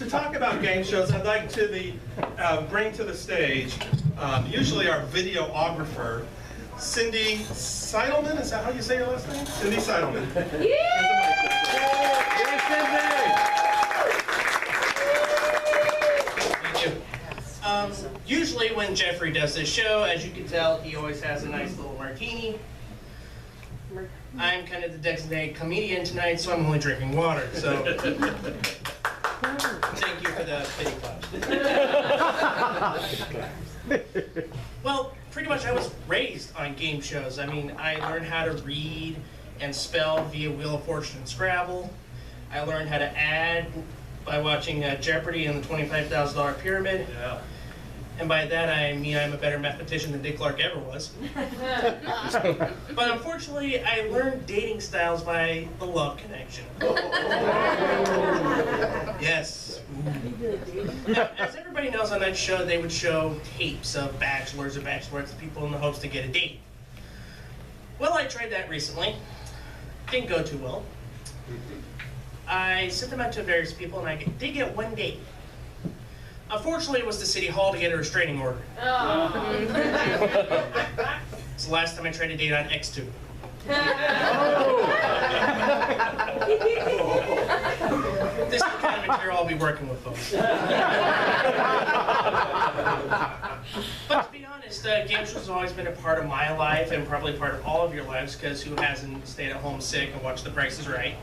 to talk about game shows, I'd like to bring to the stage usually our videographer, Cyndi Seidelman. Is that how you say your last name? Cyndi Seidelman. Thank you. Usually when Jeffrey does this show, as you can tell, he always has a nice little martini. I'm kind of the designated comedian tonight, so I'm only drinking water. So thank you for the pity claps. Well, pretty much I was raised on game shows. I mean, I learned how to read and spell via Wheel of Fortune and Scrabble. I learned how to add by watching Jeopardy and the $25,000 Pyramid. Yeah. And by that I mean I'm a better mathematician than Dick Clark ever was. But unfortunately, I learned dating styles by The Love Connection. Yes. Now, as everybody knows on that show, they would show tapes of bachelors or bachelorettes, people in the hopes to get a date. Well, I tried that recently. Didn't go too well. I sent them out to various people and I did get one date. Unfortunately, it was to City Hall to get a restraining order. It's the last time I tried to date on X2. This is the kind of material I'll be working with, folks. But to be honest, game shows have always been a part of my life and probably part of all of your lives, because who hasn't stayed at home sick and watched The Price is Right?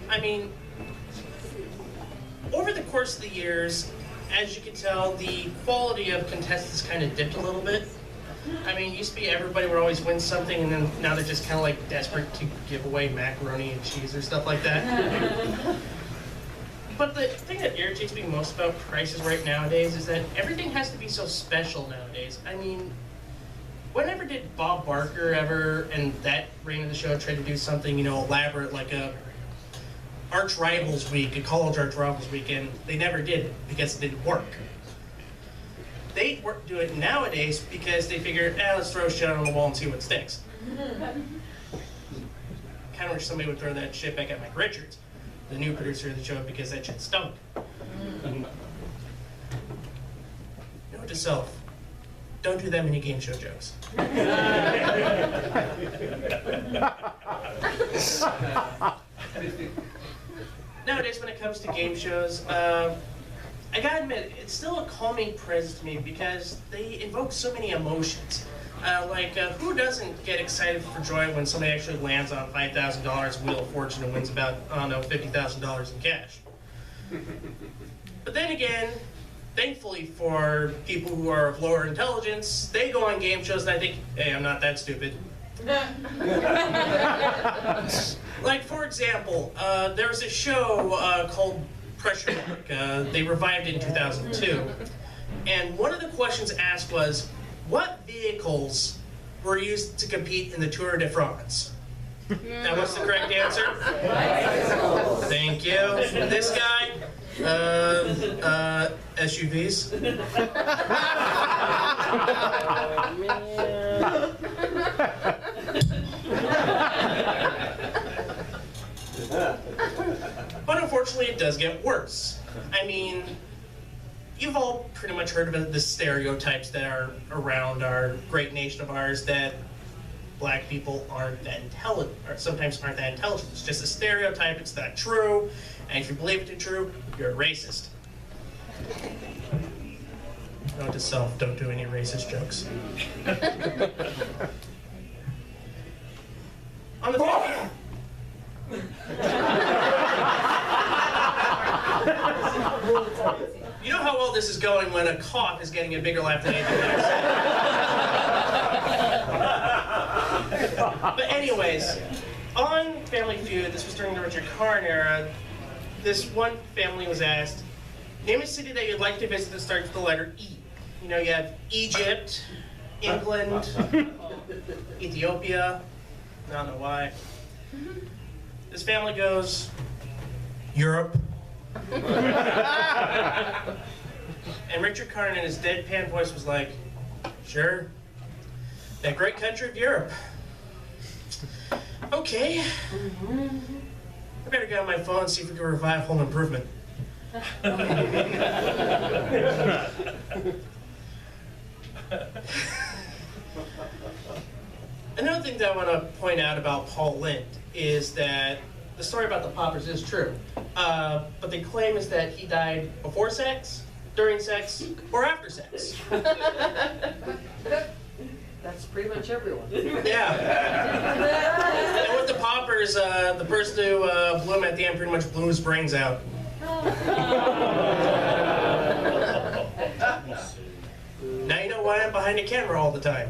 I mean, over the course of the years, as you can tell, the quality of contestants kind of dipped a little bit. I mean, it used to be everybody would always win something, and then now they're just kind of like desperate to give away macaroni and cheese or stuff like that. But the thing that irritates me most about Price is Right nowadays is that everything has to be so special nowadays. I mean, whenever did Bob Barker ever, and that reign of the show, try to do something, you know, elaborate, like a arch rivals week, a college arch rivals weekend? They never did it because it didn't work. They do it nowadays because they figure, let's throw shit on the wall and see what sticks. Kind of wish somebody would throw that shit back at Mike Richards, the new producer of the show, because that shit stunk. Note to self, don't do that many game show jokes. Nowadays, when it comes to game shows, I gotta admit, it's still a calming presence to me because they invoke so many emotions. Who doesn't get excited for joy when somebody actually lands on $5,000 Wheel of Fortune and wins about, I don't know, $50,000 in cash? But then again, thankfully for people who are of lower intelligence, they go on game shows and I think, hey, I'm not that stupid. Like, for example, there was a show called Pressure Mark. They revived it in 2002. And one of the questions asked was, what vehicles were used to compete in the Tour de France? Now, what's the correct answer? Thank you. This guy? SUVs. But unfortunately, it does get worse. I mean, you've all pretty much heard of the stereotypes that are around our great nation of ours, that black people aren't that intelligent, or sometimes aren't that intelligent. It's just a stereotype, it's not true, and if you believe it to be true, you're a racist. Note to self, don't do any racist jokes. On the You know how well this is going when a cough is getting a bigger laugh than anything else. But anyways, on Family Feud, this was during the Richard Karn era, this one family was asked, name a city that you'd like to visit that starts with the letter E. You know, you have Egypt, England, Ethiopia, I don't know why. This family goes, Europe. And Richard Karn in his deadpan voice was like, sure, that great country of Europe. Okay. I better get on my phone and see if we can revive Home Improvement. Another thing that I want to point out about Paul Lynde is that the story about the poppers is true. But the claim is that he died before sex, during sex, or after sex. That's pretty much everyone. Yeah. And with the poppers, the person who blew him at the end pretty much blew his brains out. Now you know why I'm behind the camera all the time.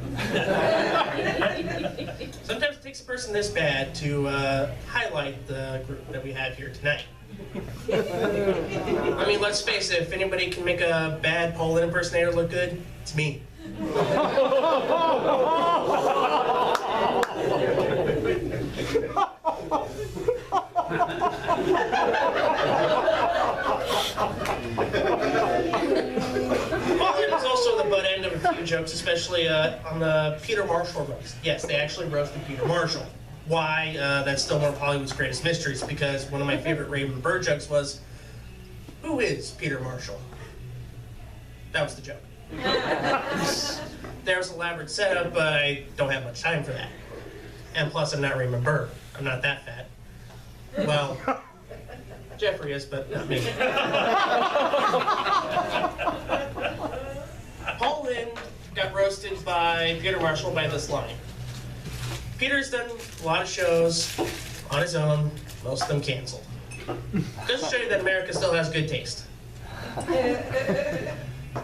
Sometimes it takes a person this bad to highlight the group that we have here tonight. I mean, let's face it, if anybody can make a bad Paul Lynde impersonator look good, it's me. It's also the butt end of a few jokes, especially on the Peter Marshall roast. Yes, they actually roasted Peter Marshall. Why? That's still one of Hollywood's greatest mysteries, because one of my favorite Raven Bird jokes was, who is Peter Marshall? That was the joke. There's an elaborate setup, but I don't have much time for that. And plus, I'm not Raymond Burr. I'm not that fat. Well, Jeffrey is, but not me. Paul Lynde got roasted by Peter Marshall by this line. Peter's done a lot of shows on his own, most of them canceled. Just to show you that America still has good taste.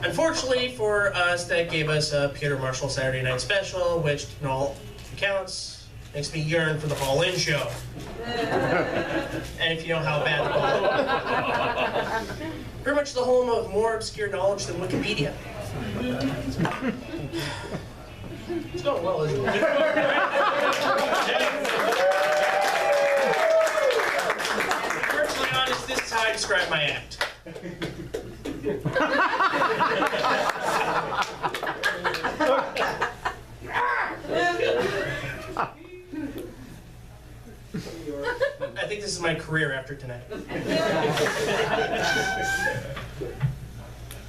Unfortunately for us, that gave us a Peter Marshall Saturday Night Special, which, in all accounts, makes me yearn for the Paul Lynde Show. And if you know how bad the Paul pretty much the home of more obscure knowledge than Wikipedia. It's going well, isn't it? Virtually honest, this is how I describe my act. I think this is my career after tonight. That's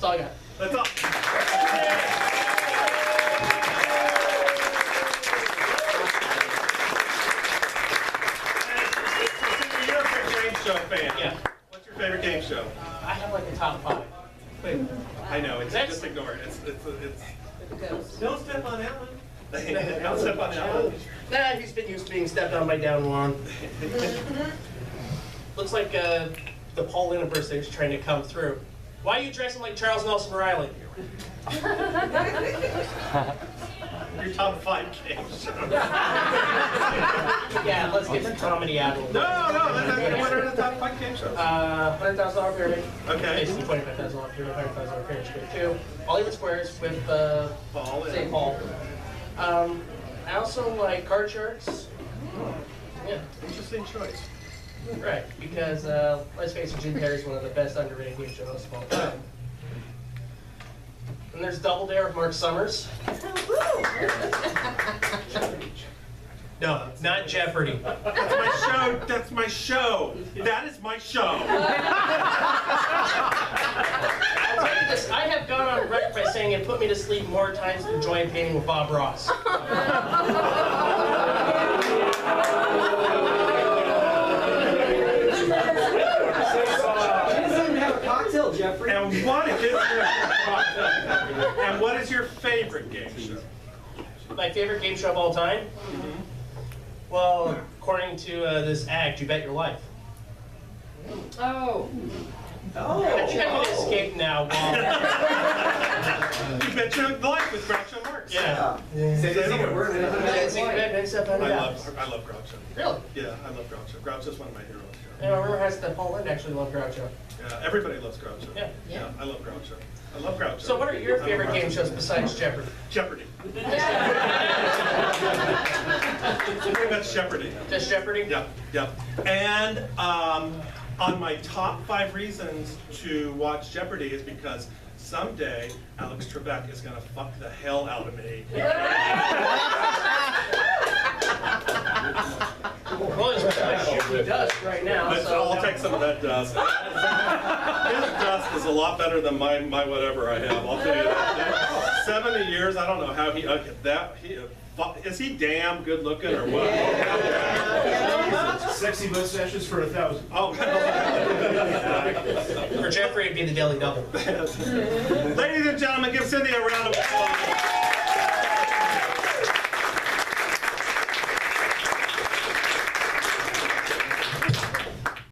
all I got. That's all. You're a big game show fan. Yeah. What's your favorite game show? I have like a top 5. Wait. I know, it's That's- just ignore it. It's Don't step on that one. don't step on that one. Nah, he's been used to being stepped on by down one. Looks like the Paul Lynde impersonator is trying to come through. Why are you dressing like Charles Nelson Riley? Your top 5 game show. Yeah, let's get some comedy out of it. No, what are the top 5 game shows? $100,000 pyramid. Okay. Basically $25,000 pyramid, $100,000 pyramid straight too. All even squares with Paul St. Paul. I also like card sharks. Yeah. Interesting choice. Right, because let's face it, Jim Carrey's one of the best underrated game shows of all time. And there's Double Dare with Mark Summers. No, not Jeopardy. That's my show. That's my show. That is my show. I'll tell you this, I have gone on record by saying it put me to sleep more times than Joy Painting with Bob Ross. Cocktail, Jeffrey. And what is your favorite game show? My favorite game show of all time? Well, according to this act, You Bet Your Life. Oh. I'm trying to escape now. You Bet Your Life with Groucho Marx. Yeah. Say the secret word. I love Groucho. Really? Yeah, I love Groucho. Groucho's one of my heroes. You know, rumor has it that Paul Lynde actually loved Groucho. Yeah, everybody loves Groucho. Yeah. Yeah, I love Groucho. I love Groucho. So what are your I love favorite game Groucho. shows besides Jeopardy? Jeopardy. Pretty much Jeopardy. Just Jeopardy? Yep, yep. And on my top 5 reasons to watch Jeopardy is because someday Alex Trebek is gonna fuck the hell out of me. Well, some dust right now, so. I'll take some of that dust. His dust is a lot better than my whatever I have. I'll tell you that. 70 years. I don't know how he is he damn good looking or what? Sexy mustaches for 1,000. Oh. For Jeffrey, it'd be the Daily Double. Ladies and gentlemen, give Cyndi a round of applause.